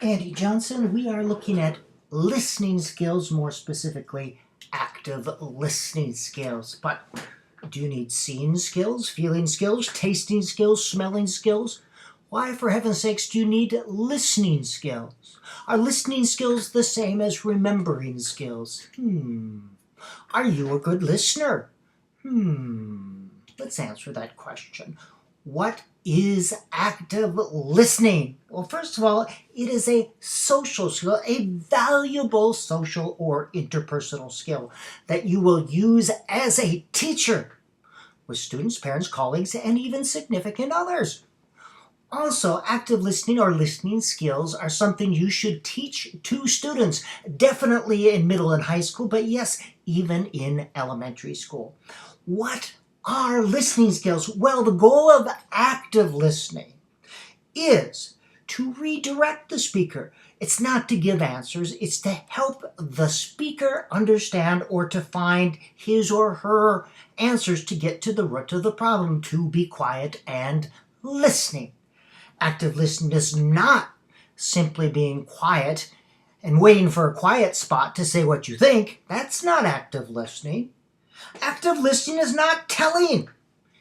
Andy Johnson. We are looking at listening skills, more specifically active listening skills. But do you need seeing skills, feeling skills, tasting skills, smelling skills? Why, for heaven's sakes, do you need listening skills? Are listening skills the same as remembering skills? Are you a good listener? Let's answer that question. What is active listening? Well, first of all, it is a social skill, a valuable social or interpersonal skill that you will use as a teacher with students, parents, colleagues, and even significant others. Also, active listening or listening skills are something you should teach to students, definitely in middle and high school, but yes, even in elementary school. What are listening skills? Well, the goal of active listening is to redirect the speaker. It's not to give answers, it's to help the speaker understand or to find his or her answers to get to the root of the problem, to be quiet and listening. Active listening is not simply being quiet and waiting for a quiet spot to say what you think. That's not active listening. Active listening is not telling.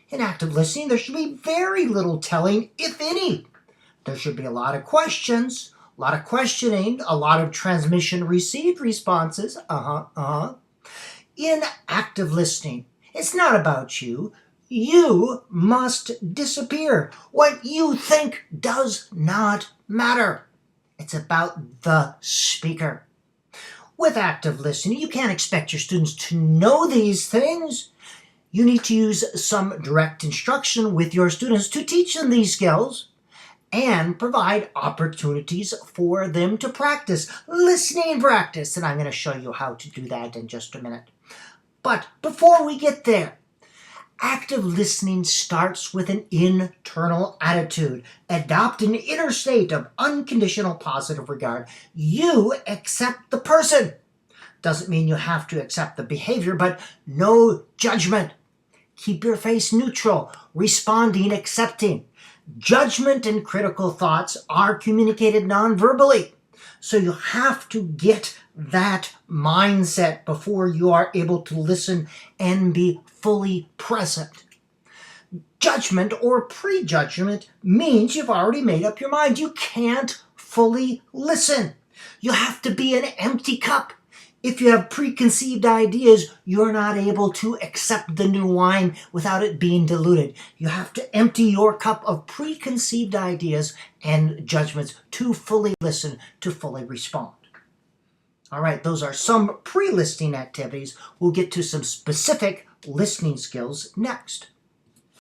In active listening, there should be very little telling, if any. There should be a lot of questions, a lot of questioning, a lot of transmission-received responses. In active listening, it's not about you. You must disappear. What you think does not matter. It's about the speaker. With active listening, you can't expect your students to know these things. You need to use some direct instruction with your students to teach them these skills and provide opportunities for them to practice, listening practice. And I'm going to show you how to do that in just a minute. But before we get there, active listening starts with an internal attitude. Adopt an inner state of unconditional positive regard. You accept the person. Doesn't mean you have to accept the behavior, but no judgment. Keep your face neutral, responding, accepting. Judgment and critical thoughts are communicated non-verbally. So you have to get that mindset before you are able to listen and be fully present. Judgment or prejudgment means you've already made up your mind. You can't fully listen. You have to be an empty cup. If you have preconceived ideas, you're not able to accept the new wine without it being diluted. You have to empty your cup of preconceived ideas and judgments to fully listen, to fully respond. All right, those are some pre-listening activities. We'll get to some specific listening skills next.